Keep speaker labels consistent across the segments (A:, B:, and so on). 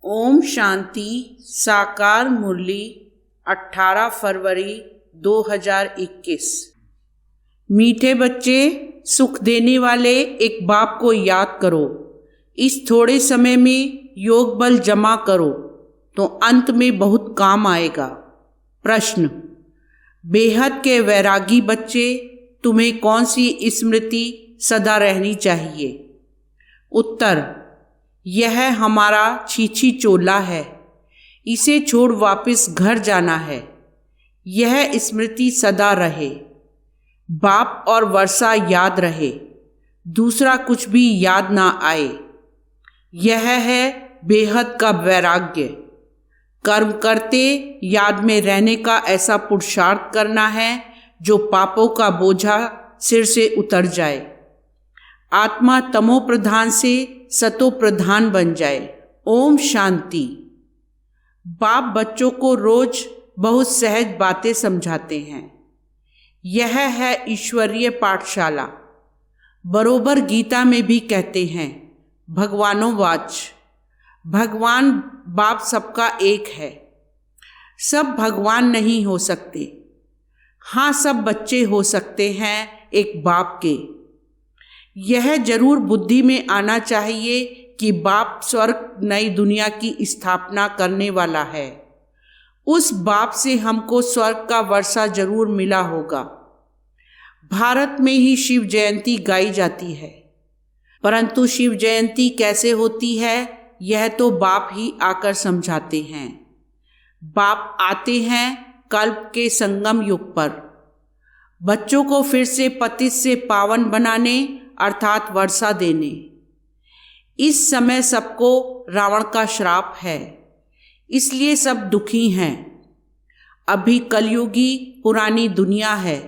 A: ओम शांति। साकार मुरली 18 फरवरी 2021। मीठे बच्चे, सुख देने वाले एक बाप को याद करो। इस थोड़े समय में योग बल जमा करो तो अंत में बहुत काम आएगा। प्रश्न: बेहद के वैरागी बच्चे, तुम्हें कौन सी स्मृति सदा रहनी चाहिए? उत्तर: यह हमारा छीछी चोला है, इसे छोड़ वापस घर जाना है। यह स्मृति सदा रहे, बाप और वर्षा याद रहे, दूसरा कुछ भी याद ना आए। यह है बेहद का वैराग्य। कर्म करते याद में रहने का ऐसा पुरुषार्थ करना है जो पापों का बोझा सिर से उतर जाए। आत्मा तमो प्रधान से सतो प्रधान बन जाए। ओम शांति। बाप बच्चों को रोज बहुत सहज बातें समझाते हैं। यह है ईश्वरीय पाठशाला। बरोबर गीता में भी कहते हैं, भगवानों वाच, भगवान बाप सबका एक है। सब भगवान नहीं हो सकते, हाँ सब बच्चे हो सकते हैं एक बाप के। यह जरूर बुद्धि में आना चाहिए कि बाप स्वर्ग नई दुनिया की स्थापना करने वाला है। उस बाप से हमको स्वर्ग का वर्षा जरूर मिला होगा। भारत में ही शिव जयंती गाई जाती है, परंतु शिव जयंती कैसे होती है यह तो बाप ही आकर समझाते हैं। बाप आते हैं कल्प के संगम युग पर, बच्चों को फिर से पतित से पावन बनाने अर्थात वर्षा देने। इस समय सबको रावण का श्राप है, इसलिए सब दुखी हैं। अभी कलयुगी पुरानी दुनिया है।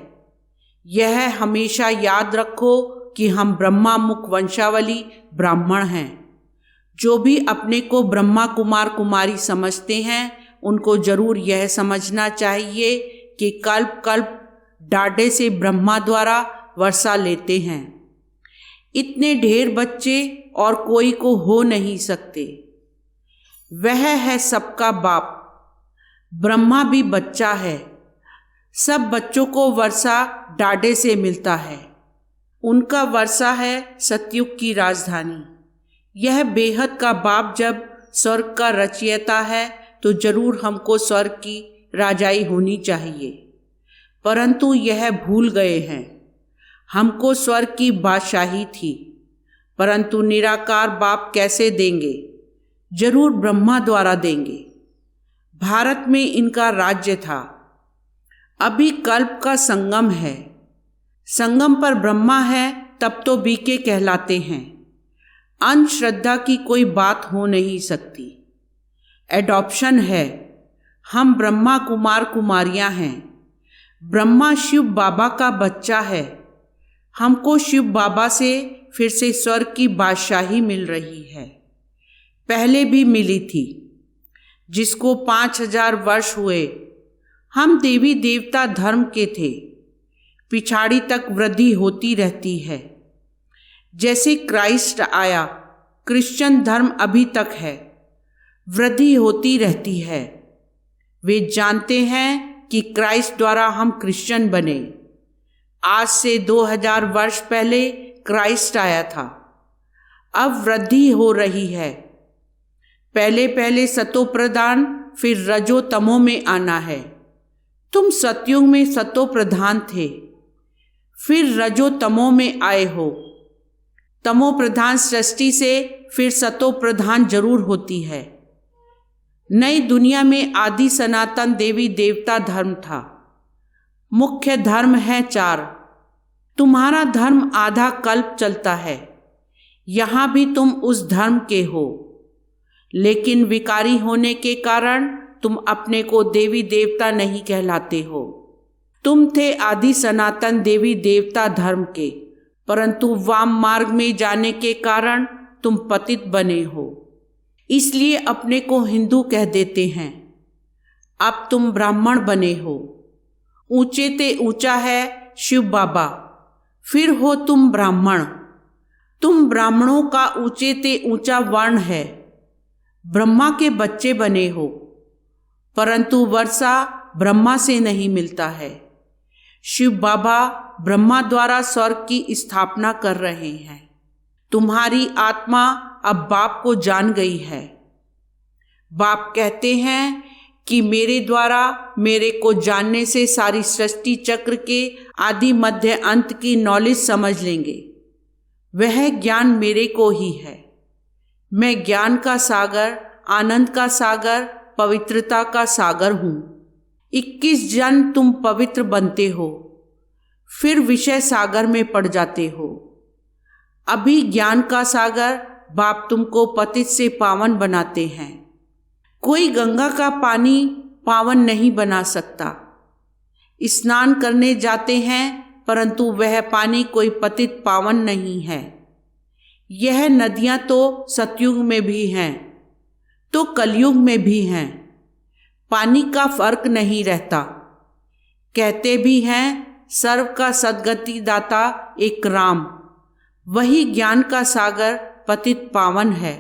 A: यह हमेशा याद रखो कि हम ब्रह्मा मुख वंशावली ब्राह्मण हैं। जो भी अपने को ब्रह्मा कुमार कुमारी समझते हैं उनको जरूर यह समझना चाहिए कि कल्प कल्प डाढ़े से ब्रह्मा द्वारा वर्षा लेते हैं। इतने ढेर बच्चे और कोई को हो नहीं सकते। वह है सबका बाप। ब्रह्मा भी बच्चा है। सब बच्चों को वर्षा डाढ़े से मिलता है। उनका वर्षा है सतयुग की राजधानी। यह बेहद का बाप जब स्वर्ग का रचयिता है तो जरूर हमको स्वर्ग की राजाई होनी चाहिए, परंतु यह भूल गए हैं। हमको स्वर्ग की बादशाही थी, परंतु निराकार बाप कैसे देंगे? जरूर ब्रह्मा द्वारा देंगे। भारत में इनका राज्य था। अभी कल्प का संगम है। संगम पर ब्रह्मा है तब तो बीके कहलाते हैं। अंधश्रद्धा की कोई बात हो नहीं सकती। एडॉप्शन है। हम ब्रह्मा कुमार कुमारियां हैं। ब्रह्मा शिव बाबा का बच्चा है। हमको शिव बाबा से फिर से स्वर्ग की बादशाही मिल रही है। पहले भी मिली थी, जिसको 5000 वर्ष हुए। हम देवी देवता धर्म के थे। पिछाड़ी तक वृद्धि होती रहती है। जैसे क्राइस्ट आया, क्रिश्चियन धर्म अभी तक है, वृद्धि होती रहती है। वे जानते हैं कि क्राइस्ट द्वारा हम क्रिश्चियन बने। आज से 2000 वर्ष पहले क्राइस्ट आया था। अब वृद्धि हो रही है। पहले पहले सतो प्रधान, फिर रजो तमो में आना है। तुम सतयुग में सतो प्रधान थे, फिर रजो तमो में आए हो। तमो प्रधान सृष्टि से फिर सतो प्रधान जरूर होती है। नई दुनिया में आदि सनातन देवी देवता धर्म था। मुख्य धर्म है 4। तुम्हारा धर्म आधा कल्प चलता है। यहाँ भी तुम उस धर्म के हो, लेकिन विकारी होने के कारण तुम अपने को देवी देवता नहीं कहलाते हो। तुम थे आदि सनातन देवी देवता धर्म के, परंतु वाम मार्ग में जाने के कारण तुम पतित बने हो, इसलिए अपने को हिंदू कह देते हैं। अब तुम ब्राह्मण बने हो। ऊंचे ते ऊंचा है शिव बाबा, फिर हो तुम ब्राह्मण। तुम ब्राह्मणों का ऊंचे ते ऊंचा वर्ण है। ब्रह्मा के बच्चे बने हो, परंतु वर्षा ब्रह्मा से नहीं मिलता है। शिव बाबा ब्रह्मा द्वारा स्वर्ग की स्थापना कर रहे हैं। तुम्हारी आत्मा अब बाप को जान गई है। बाप कहते हैं कि मेरे द्वारा मेरे को जानने से सारी सृष्टि चक्र के आदि मध्य अंत की नॉलेज समझ लेंगे। वह ज्ञान मेरे को ही है। मैं ज्ञान का सागर, आनंद का सागर, पवित्रता का सागर हूँ। 21 जन्म तुम पवित्र बनते हो, फिर विषय सागर में पड़ जाते हो। अभी ज्ञान का सागर बाप तुमको पतित से पावन बनाते हैं। कोई गंगा का पानी पावन नहीं बना सकता। स्नान करने जाते हैं, परंतु वह पानी कोई पतित पावन नहीं है। यह नदियां तो सतयुग में भी हैं, तो कलयुग में भी हैं। पानी का फर्क नहीं रहता। कहते भी हैं सर्व का सद्गति दाता एक राम, वही ज्ञान का सागर पतित पावन है।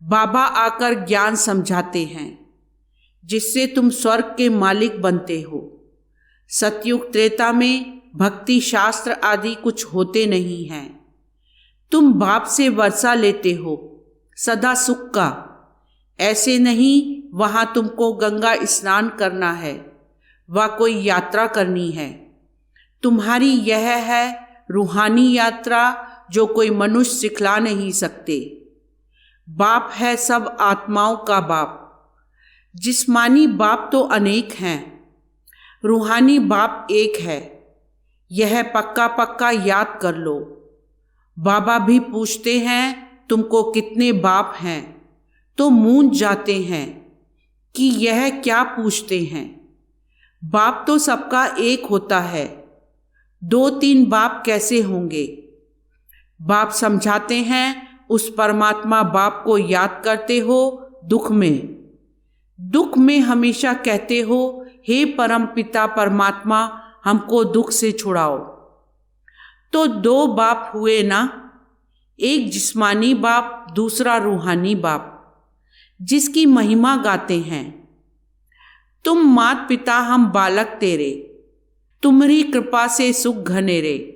A: बाबा आकर ज्ञान समझाते हैं, जिससे तुम स्वर्ग के मालिक बनते हो। सतयुग त्रेता में भक्ति शास्त्र आदि कुछ होते नहीं हैं। तुम बाप से वर्षा लेते हो सदा सुख का। ऐसे नहीं वहाँ तुमको गंगा स्नान करना है व कोई यात्रा करनी है। तुम्हारी यह है रूहानी यात्रा, जो कोई मनुष्य सिखला नहीं सकते। बाप है सब आत्माओं का बाप। जिस्मानी बाप तो अनेक हैं, रूहानी बाप एक है। यह पक्का पक्का याद कर लो। बाबा भी पूछते हैं तुमको कितने बाप हैं, तो मूंझ जाते हैं कि यह क्या पूछते हैं। बाप तो सबका एक होता है, 2-3 बाप कैसे होंगे। बाप समझाते हैं उस परमात्मा बाप को याद करते हो दुख में हमेशा कहते हो हे परम पिता परमात्मा हमको दुख से छुड़ाओ। तो 2 बाप हुए ना, एक जिस्मानी बाप, दूसरा रूहानी बाप, जिसकी महिमा गाते हैं। तुम मात पिता हम बालक तेरे, तुम्हारी कृपा से सुख घनेरे।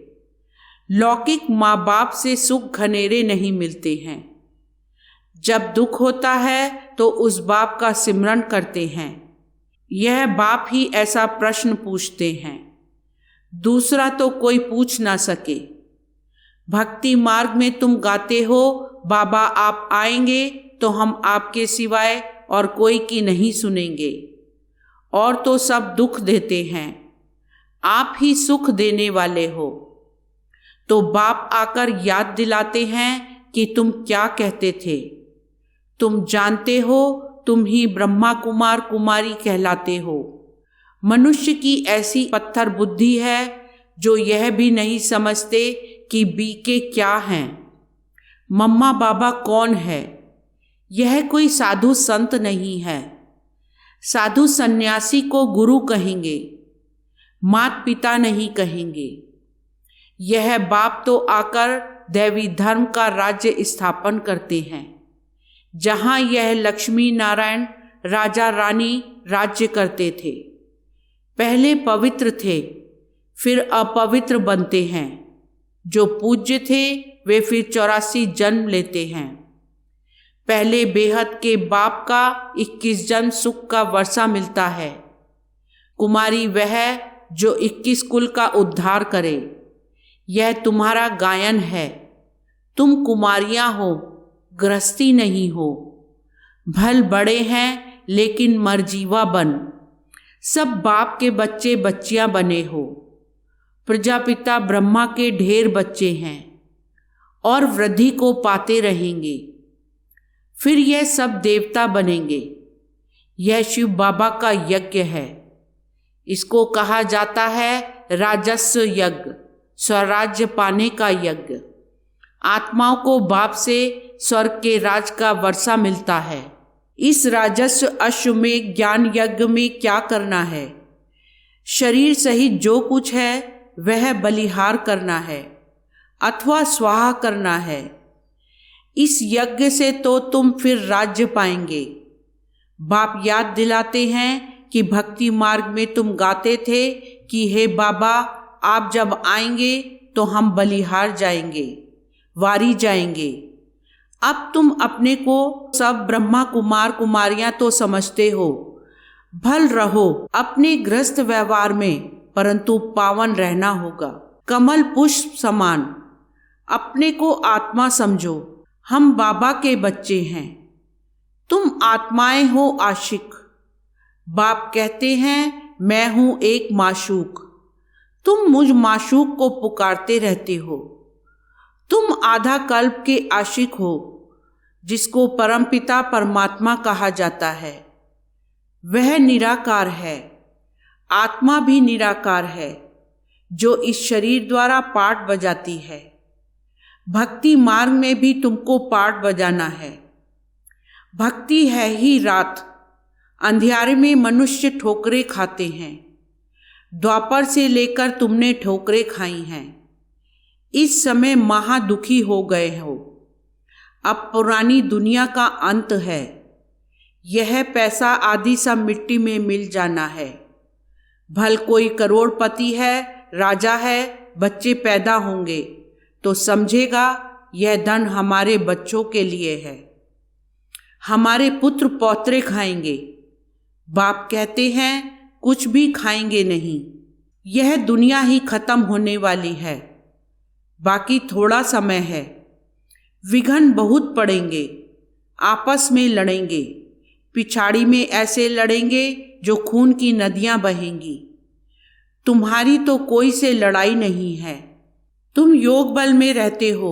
A: लौकिक माँ बाप से सुख घनेरे नहीं मिलते हैं। जब दुख होता है तो उस बाप का सिमरन करते हैं। यह बाप ही ऐसा प्रश्न पूछते हैं, दूसरा तो कोई पूछ ना सके। भक्ति मार्ग में तुम गाते हो बाबा आप आएंगे तो हम आपके सिवाय और कोई की नहीं सुनेंगे। और तो सब दुख देते हैं, आप ही सुख देने वाले हो। तो बाप आकर याद दिलाते हैं कि तुम क्या कहते थे। तुम जानते हो तुम ही ब्रह्मा कुमार कुमारी कहलाते हो। मनुष्य की ऐसी पत्थर बुद्धि है जो यह भी नहीं समझते कि बीके क्या हैं, मम्मा बाबा कौन है। यह कोई साधु संत नहीं है। साधु सन्यासी को गुरु कहेंगे, मात पिता नहीं कहेंगे। यह बाप तो आकर दैवी धर्म का राज्य स्थापन करते हैं, जहाँ यह लक्ष्मी नारायण राजा रानी राज्य करते थे। पहले पवित्र थे, फिर अपवित्र बनते हैं। जो पूज्य थे वे फिर 84 जन्म लेते हैं। पहले बेहद के बाप का 21 जन्म सुख का वर्षा मिलता है। कुमारी वह जो 21 कुल का उद्धार करे। यह तुम्हारा गायन है। तुम कुमारियां हो, गृहस्थी नहीं हो। भल बड़े हैं लेकिन मरजीवा बन। सब बाप के बच्चे बच्चियां बने हो। प्रजापिता ब्रह्मा के ढेर बच्चे हैं और वृद्धि को पाते रहेंगे। फिर यह सब देवता बनेंगे। यह शिव बाबा का यज्ञ है। इसको कहा जाता है राजस्व यज्ञ, स्वराज्य पाने का यज्ञ। आत्माओं को बाप से स्वर्ग के राज का वर्षा मिलता है। इस राजस्व अश्वमेध ज्ञान यज्ञ में क्या करना है? शरीर सहित जो कुछ है वह बलिहार करना है अथवा स्वाहा करना है। इस यज्ञ से तो तुम फिर राज्य पाएंगे। बाप याद दिलाते हैं कि भक्ति मार्ग में तुम गाते थे कि हे बाबा, आप जब आएंगे तो हम बलिहार जाएंगे, वारी जाएंगे। अब तुम अपने को सब ब्रह्मा कुमार कुमारियां तो समझते हो। भल रहो अपने गृहस्थ व्यवहार में, परंतु पावन रहना होगा। कमल पुष्प समान अपने को आत्मा समझो। हम बाबा के बच्चे हैं, तुम आत्माएं हो आशिक। बाप कहते हैं मैं हूं एक माशूक। तुम मुझ माशूक को पुकारते रहते हो। तुम आधा कल्प के आशिक हो, जिसको परमपिता परमात्मा कहा जाता है। वह निराकार है, आत्मा भी निराकार है, जो इस शरीर द्वारा पाठ बजाती है। भक्ति मार्ग में भी तुमको पाठ बजाना है। भक्ति है ही रात, अंधियारे में मनुष्य ठोकरें खाते हैं। द्वापर से लेकर तुमने ठोकरें खाई हैं। इस समय महा दुखी हो गए हो। अब पुरानी दुनिया का अंत है। यह पैसा आदि सब मिट्टी में मिल जाना है। भल कोई करोड़पति है, राजा है, बच्चे पैदा होंगे तो समझेगा यह धन हमारे बच्चों के लिए है, हमारे पुत्र पौत्रे खाएंगे। बाप कहते हैं कुछ भी खाएंगे नहीं। यह दुनिया ही खत्म होने वाली है, बाकी थोड़ा समय है। विघ्न बहुत पड़ेंगे, आपस में लड़ेंगे। पिछाड़ी में ऐसे लड़ेंगे जो खून की नदियां बहेंगी। तुम्हारी तो कोई से लड़ाई नहीं है। तुम योग बल में रहते हो।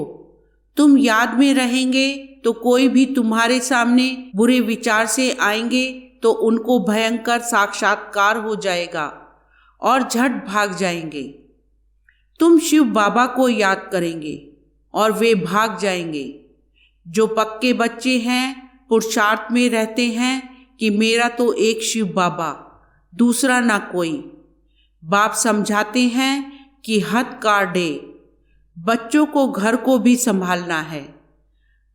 A: तुम याद में रहेंगे तो कोई भी तुम्हारे सामने बुरे विचार से आएंगे तो उनको भयंकर साक्षात्कार हो जाएगा और झट भाग जाएंगे। तुम शिव बाबा को याद करेंगे और वे भाग जाएंगे। जो पक्के बच्चे हैं पुरुषार्थ में रहते हैं कि मेरा तो एक शिव बाबा, दूसरा ना कोई। बाप समझाते हैं कि हद काट दे, बच्चों को घर को भी संभालना है।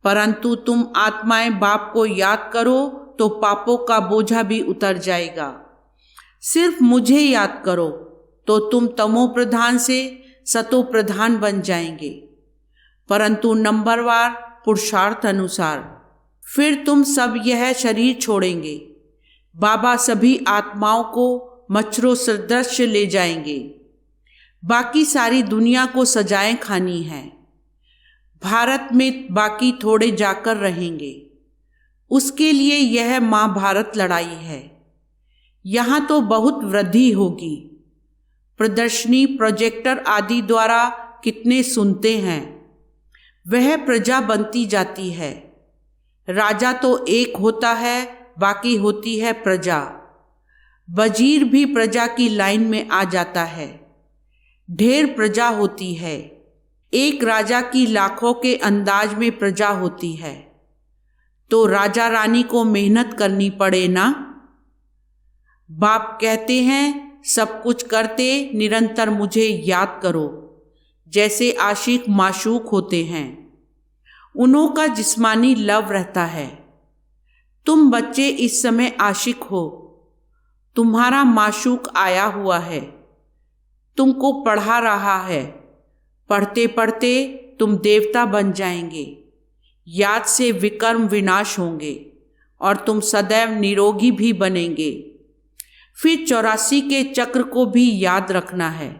A: परंतु तुम आत्माएं बाप को याद करो तो पापों का बोझा भी उतर जाएगा। सिर्फ मुझे याद करो तो तुम तमो प्रधान से सतो प्रधान बन जाएंगे, परंतु नंबरवार पुरुषार्थ अनुसार। फिर तुम सब यह शरीर छोड़ेंगे। बाबा सभी आत्माओं को मच्छरों सदृश ले जाएंगे। बाकी सारी दुनिया को सजाएं खानी है। भारत में बाकी थोड़े जाकर रहेंगे। उसके लिए यह महाभारत लड़ाई है। यहाँ तो बहुत वृद्धि होगी। प्रदर्शनी, प्रोजेक्टर आदि द्वारा कितने सुनते हैं। वह प्रजा बनती जाती है। राजा तो एक होता है, बाकी होती है प्रजा। वजीर भी प्रजा की लाइन में आ जाता है। ढेर प्रजा होती है। एक राजा की लाखों के अंदाज में प्रजा होती है, तो राजा रानी को मेहनत करनी पड़े ना। बाप कहते हैं सब कुछ करते निरंतर मुझे याद करो। जैसे आशिक माशूक होते हैं, उन्हों का जिस्मानी लव रहता है। तुम बच्चे इस समय आशिक हो। तुम्हारा माशूक आया हुआ है, तुमको पढ़ा रहा है। पढ़ते पढ़ते तुम देवता बन जाएंगे। याद से विकर्म विनाश होंगे और तुम सदैव निरोगी भी बनेंगे। फिर 84 के चक्र को भी याद रखना है।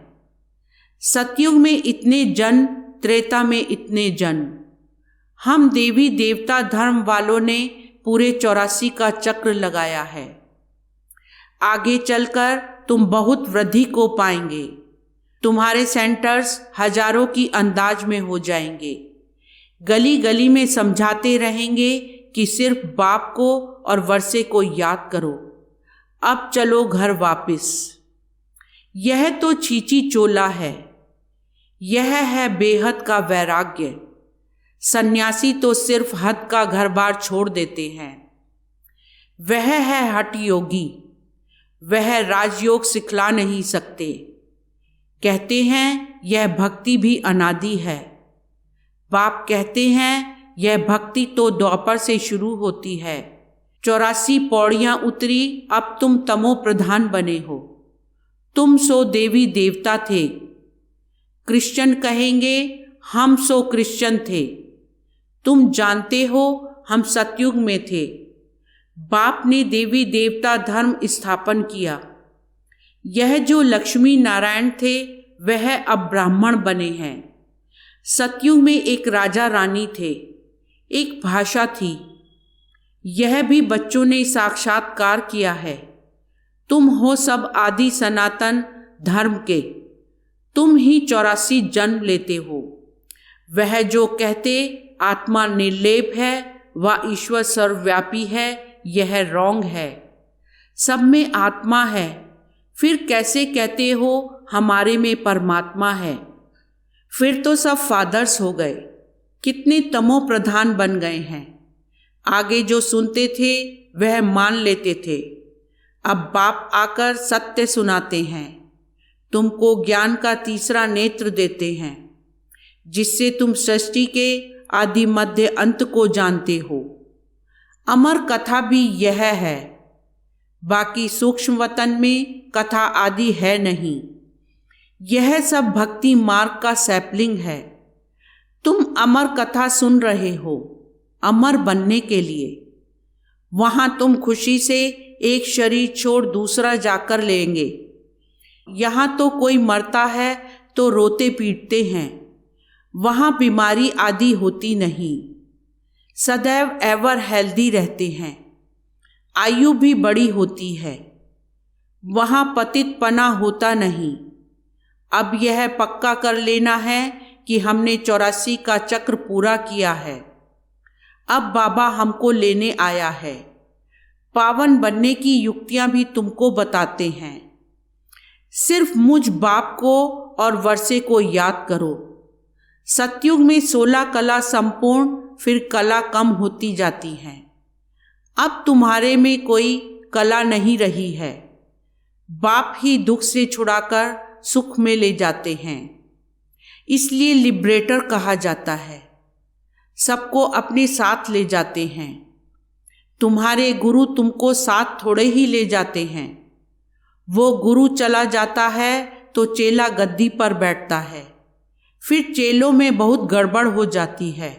A: सतयुग में इतने जन, त्रेता में इतने जन। हम देवी देवता धर्म वालों ने पूरे 84 का चक्र लगाया है। आगे चलकर तुम बहुत वृद्धि को पाएंगे। तुम्हारे सेंटर्स हजारों की अंदाज में हो जाएंगे। गली गली में समझाते रहेंगे कि सिर्फ बाप को और वर्षे को याद करो। अब चलो घर वापस। यह तो छींची चोला है। यह है बेहद का वैराग्य। सन्यासी तो सिर्फ हद का घर बार छोड़ देते हैं। वह है हठ योगी। वह राजयोग सिखला नहीं सकते। कहते हैं यह भक्ति भी अनादि है। बाप कहते हैं यह भक्ति तो द्वापर से शुरू होती है। 84 पौड़ियां उतरी, अब तुम तमो प्रधान बने हो। तुम सो देवी देवता थे। क्रिश्चियन कहेंगे हम सो क्रिश्चियन थे। तुम जानते हो हम सतयुग में थे। बाप ने देवी देवता धर्म स्थापन किया। यह जो लक्ष्मी नारायण थे वह अब ब्राह्मण बने हैं। सतयुग में एक राजा रानी थे, एक भाषा थी। यह भी बच्चों ने साक्षात्कार किया है। तुम हो सब आदि सनातन धर्म के। तुम ही 84 जन्म लेते हो। वह जो कहते आत्मा निर्लेप है व ईश्वर सर्वव्यापी है, यह रॉन्ग है। सब में आत्मा है, फिर कैसे कहते हो हमारे में परमात्मा है? फिर तो सब फादर्स हो गए, कितने तमो प्रधान बन गए हैं। आगे जो सुनते थे वह मान लेते थे। अब बाप आकर सत्य सुनाते हैं, तुमको ज्ञान का तीसरा नेत्र देते हैं, जिससे तुम सृष्टि के आदि मध्य अंत को जानते हो। अमर कथा भी यह है, बाकी सूक्ष्म वतन में कथा आदि है नहीं। यह सब भक्ति मार्ग का सैपलिंग है। तुम अमर कथा सुन रहे हो अमर बनने के लिए। वहां तुम खुशी से एक शरीर छोड़ दूसरा जाकर लेंगे। यहाँ तो कोई मरता है तो रोते पीटते हैं, वहाँ बीमारी आदि होती नहीं। सदैव एवर हेल्दी रहते हैं, आयु भी बड़ी होती है। वहाँ पतितपना होता नहीं। अब यह पक्का कर लेना है कि हमने 84 का चक्र पूरा किया है। अब बाबा हमको लेने आया है। पावन बनने की युक्तियाँ भी तुमको बताते हैं। सिर्फ मुझ बाप को और वर्षे को याद करो। सतयुग में 16 कला संपूर्ण, फिर कला कम होती जाती हैं। अब तुम्हारे में कोई कला नहीं रही है। बाप ही दुख से छुड़ाकर सुख में ले जाते हैं, इसलिए लिबरेटर कहा जाता है। सबको अपने साथ ले जाते हैं। तुम्हारे गुरु तुमको साथ थोड़े ही ले जाते हैं। वो गुरु चला जाता है तो चेला गद्दी पर बैठता है। फिर चेलों में बहुत गड़बड़ हो जाती है,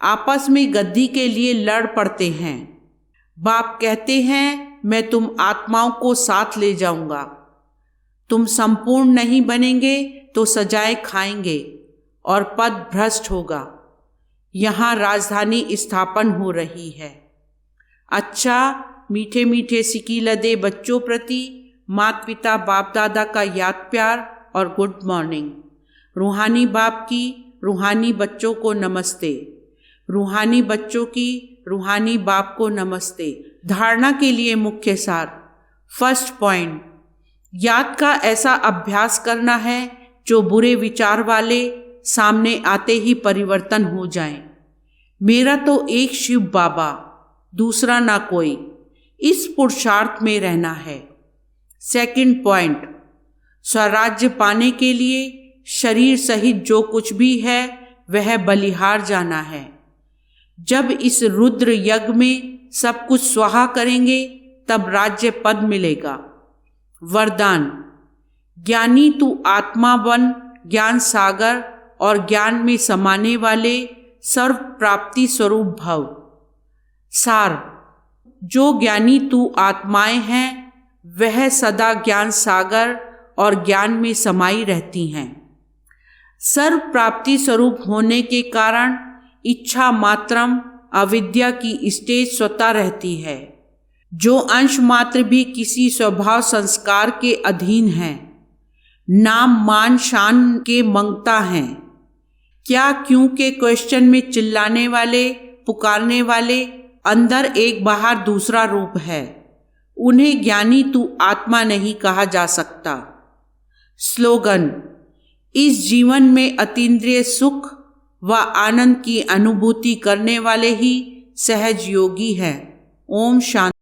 A: आपस में गद्दी के लिए लड़ पड़ते हैं। बाप कहते हैं मैं तुम आत्माओं को साथ ले जाऊंगा। तुम संपूर्ण नहीं बनेंगे तो सजाएं खाएंगे और पद भ्रष्ट होगा। यहाँ राजधानी स्थापन हो रही है। अच्छा, मीठे मीठे सिकी लदे बच्चों प्रति माता पिता बाप दादा का याद प्यार और गुड मॉर्निंग। रूहानी बाप की रूहानी बच्चों को नमस्ते। रूहानी बच्चों की रूहानी बाप को नमस्ते। धारणा के लिए मुख्य सार। फर्स्ट पॉइंट, याद का ऐसा अभ्यास करना है जो बुरे विचार वाले सामने आते ही परिवर्तन हो जाएं। मेरा तो एक शिव बाबा, दूसरा ना कोई। इस पुरुषार्थ में रहना है। सेकंड पॉइंट, स्वराज्य पाने के लिए शरीर सहित जो कुछ भी है वह बलिहार जाना है। जब इस रुद्र यज्ञ में सब कुछ स्वाहा करेंगे तब राज्य पद मिलेगा। वरदान, ज्ञानी तू आत्मा बन, ज्ञान सागर और ज्ञान में समाने वाले सर्व प्राप्ति स्वरूप भव। सार, जो ज्ञानी तू आत्माएं हैं वह सदा ज्ञान सागर और ज्ञान में समाई रहती हैं। सर्व प्राप्ति स्वरूप होने के कारण इच्छा मात्रम अविद्या की स्टेज स्वतः रहती है। जो अंश मात्र भी किसी स्वभाव संस्कार के अधीन है, नाम मान शान के मंगता हैं। क्या क्यों के क्वेश्चन में चिल्लाने वाले पुकारने वाले अंदर एक बाहर दूसरा रूप है। उन्हें ज्ञानी तू आत्मा नहीं कहा जा सकता। स्लोगन, इस जीवन में अतीन्द्रिय सुख व आनंद की अनुभूति करने वाले ही सहज योगी हैं। ओम शांति।